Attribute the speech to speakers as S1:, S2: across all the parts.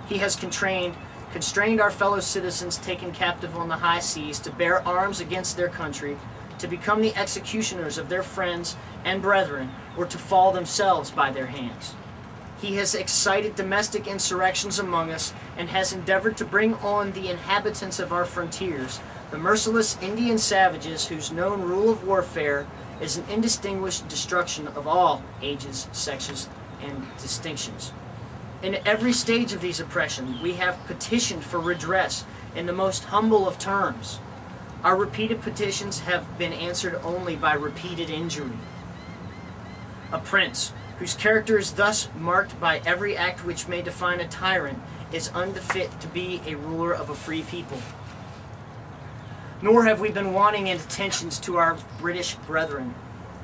S1: He has constrained our fellow citizens taken captive on the high seas to bear arms against their country, to become the executioners of their friends and brethren, or to fall themselves by their hands. He has excited domestic insurrections among us, and has endeavored to bring on the inhabitants of our frontiers, the merciless Indian savages whose known rule of warfare is an indistinguished destruction of all ages, sexes, and distinctions. In every stage of these oppressions, we have petitioned for redress in the most humble of terms. Our repeated petitions have been answered only by repeated injury. A prince, whose character is thus marked by every act which may define a tyrant, is unfit to be a ruler of a free people. Nor have we been wanting in attentions to our British brethren.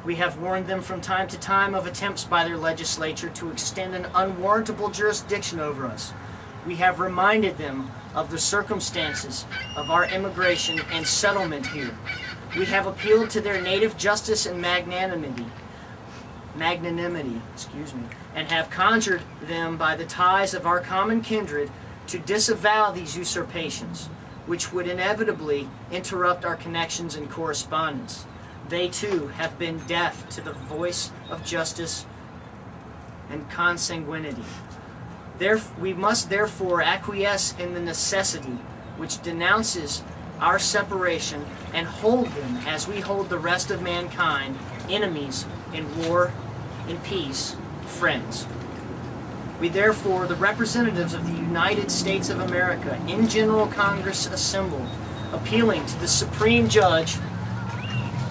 S1: We have warned them from time to time of attempts by their legislature to extend an unwarrantable jurisdiction over us. We have reminded them of the circumstances of our immigration and settlement here. We have appealed to their native justice and magnanimity, and have conjured them by the ties of our common kindred to disavow these usurpations, which would inevitably interrupt our connections and correspondence. They too have been deaf to the voice of justice and consanguinity. We must therefore acquiesce in the necessity which denounces our separation, and hold them as we hold the rest of mankind, enemies in war, in peace, friends. We therefore, the representatives of the United States of America, in General Congress assembled, appealing to the Supreme Judge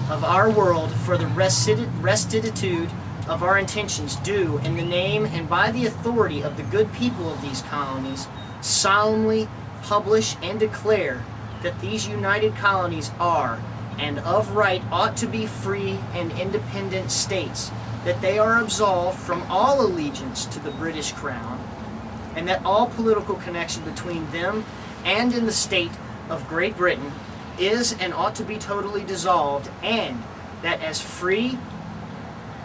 S1: of our world for the restitution of our intentions, do, in the name and by the authority of the good people of these colonies, solemnly publish and declare that these united colonies are, and of right ought to be, free and independent states, that they are absolved from all allegiance to the British Crown, and that all political connection between them and in the state of Great Britain is and ought to be totally dissolved, and that as free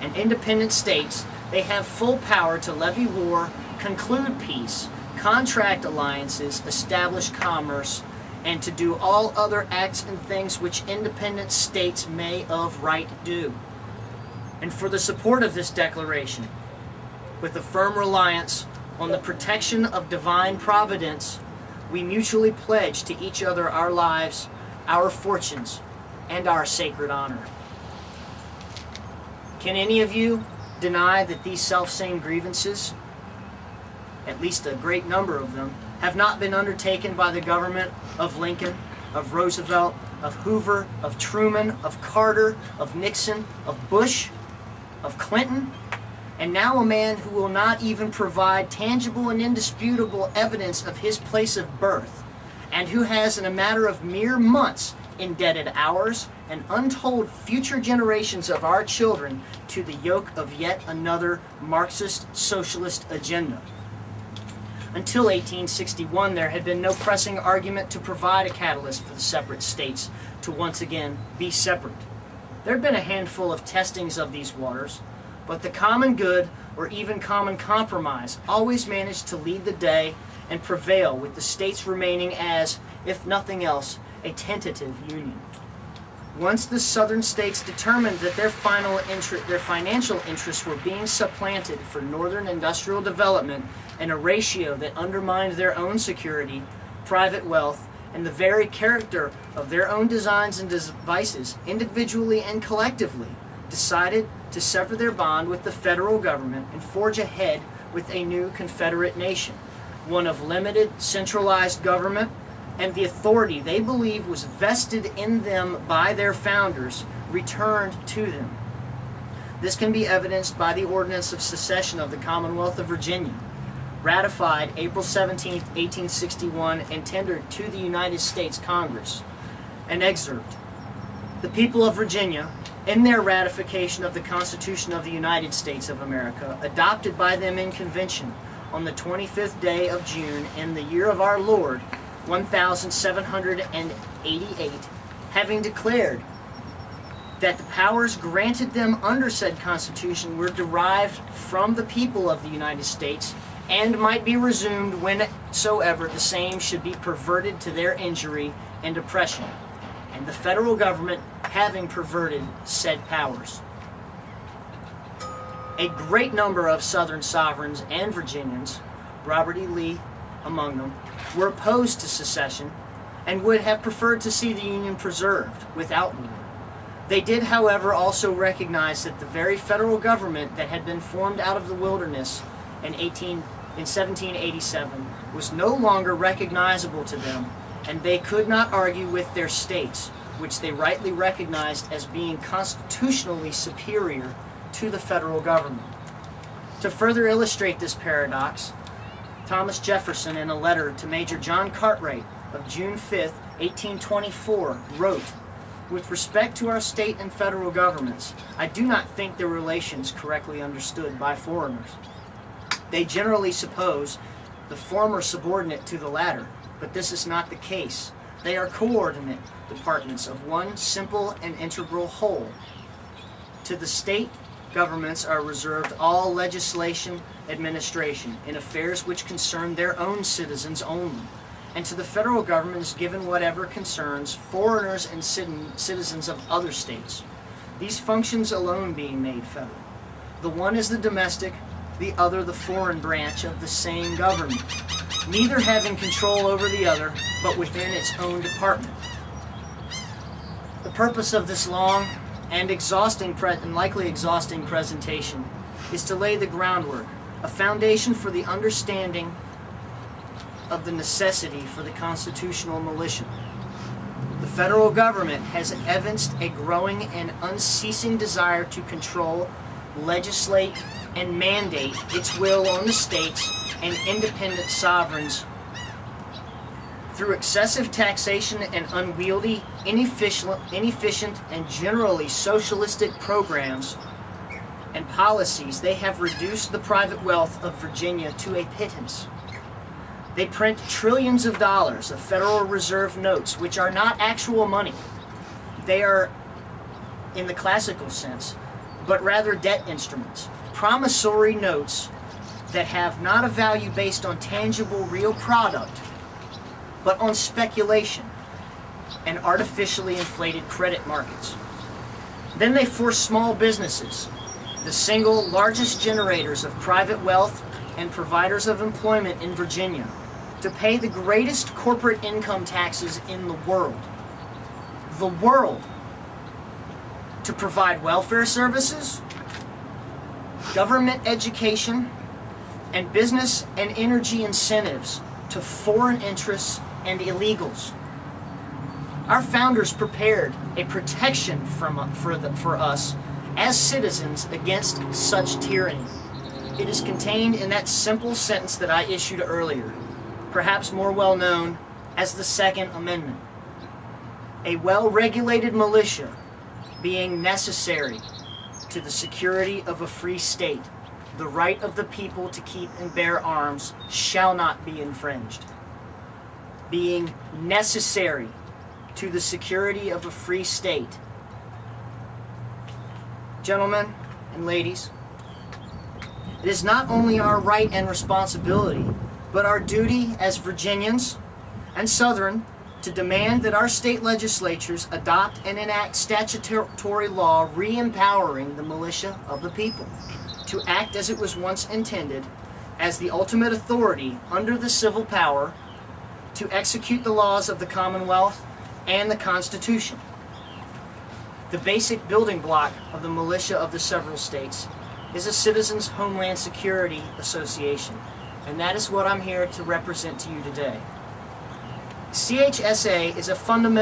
S1: and independent states they have full power to levy war, conclude peace, contract alliances, establish commerce, and to do all other acts and things which independent states may of right do. And for the support of this declaration, with a firm reliance on the protection of divine providence, we mutually pledge to each other our lives, our fortunes, and our sacred honor. Can any of you deny that these selfsame grievances, at least a great number of them, have not been undertaken by the government of Lincoln, of Roosevelt, of Hoover, of Truman, of Carter, of Nixon, of Bush, of Clinton, and now a man who will not even provide tangible and indisputable evidence of his place of birth, and who has, in a matter of mere months, indebted ours and untold future generations of our children to the yoke of yet another Marxist socialist agenda. Until 1861, there had been no pressing argument to provide a catalyst for the separate states to once again be separate. There had been a handful of testings of these waters, but the common good, or even common compromise, always managed to lead the day and prevail, with the states remaining as, if nothing else, a tentative union. Once the southern states determined that their financial interests were being supplanted for northern industrial development in a ratio that undermined their own security, private wealth, and the very character of their own designs and devices, individually and collectively, decided to sever their bond with the federal government and forge ahead with a new Confederate nation, one of limited, centralized government, and the authority they believe was vested in them by their founders returned to them. This can be evidenced by the Ordinance of Secession of the Commonwealth of Virginia, ratified April 17, 1861, and tendered to the United States Congress. An excerpt. The people of Virginia, in their ratification of the Constitution of the United States of America, adopted by them in convention on the 25th day of June in the year of our Lord, 1788, having declared that the powers granted them under said Constitution were derived from the people of the United States, and might be resumed whensoever the same should be perverted to their injury and oppression, and the federal government having perverted said powers. A great number of Southern sovereigns and Virginians, Robert E. Lee among them, were opposed to secession and would have preferred to see the Union preserved without war. They did, however, also recognize that the very federal government that had been formed out of the wilderness in 1787 was no longer recognizable to them, and they could not argue with their states, which they rightly recognized as being constitutionally superior to the federal government. To further illustrate this paradox, Thomas Jefferson, in a letter to Major John Cartwright of June 5, 1824, wrote, "With respect to our state and federal governments, I do not think their relations correctly understood by foreigners. They generally suppose the former subordinate to the latter, but this is not the case. They are coordinate departments of one simple and integral whole. To the state governments are reserved all legislation, administration, in affairs which concern their own citizens only, and to the federal government is given whatever concerns foreigners and citizens of other states, these functions alone being made federal. The one is the domestic, the other the foreign branch of the same government, neither having control over the other, but within its own department." The purpose of this long and likely exhausting presentation is to lay the groundwork, a foundation for the understanding of the necessity for the constitutional militia. The federal government has evinced a growing and unceasing desire to control, legislate, and mandate its will on the states and independent sovereigns through excessive taxation and unwieldy, inefficient, and generally socialistic programs and policies. They have reduced the private wealth of Virginia to a pittance. They print trillions of dollars of Federal Reserve notes, which are not actual money. They are, in the classical sense, but rather debt instruments, promissory notes that have not a value based on tangible real product, but on speculation and artificially inflated credit markets. Then they force small businesses, the single largest generators of private wealth and providers of employment in Virginia, to pay the greatest corporate income taxes in the world. The world. To provide welfare services, government education, and business and energy incentives to foreign interests and illegals. Our founders prepared a protection for us as citizens against such tyranny. It is contained in that simple sentence that I issued earlier, perhaps more well known as the Second Amendment. A well-regulated militia being necessary to the security of a free state, the right of the people to keep and bear arms shall not be infringed. Being necessary to the security of a free state. Gentlemen and ladies, it is not only our right and responsibility, but our duty as Virginians and Southern to demand that our state legislatures adopt and enact statutory law re-empowering the militia of the people to act as it was once intended, as the ultimate authority under the civil power to execute the laws of the Commonwealth and the Constitution. The basic building block of the militia of the several states is a Citizens Homeland Security Association, and that is what I'm here to represent to you today. CHSA is a fundamental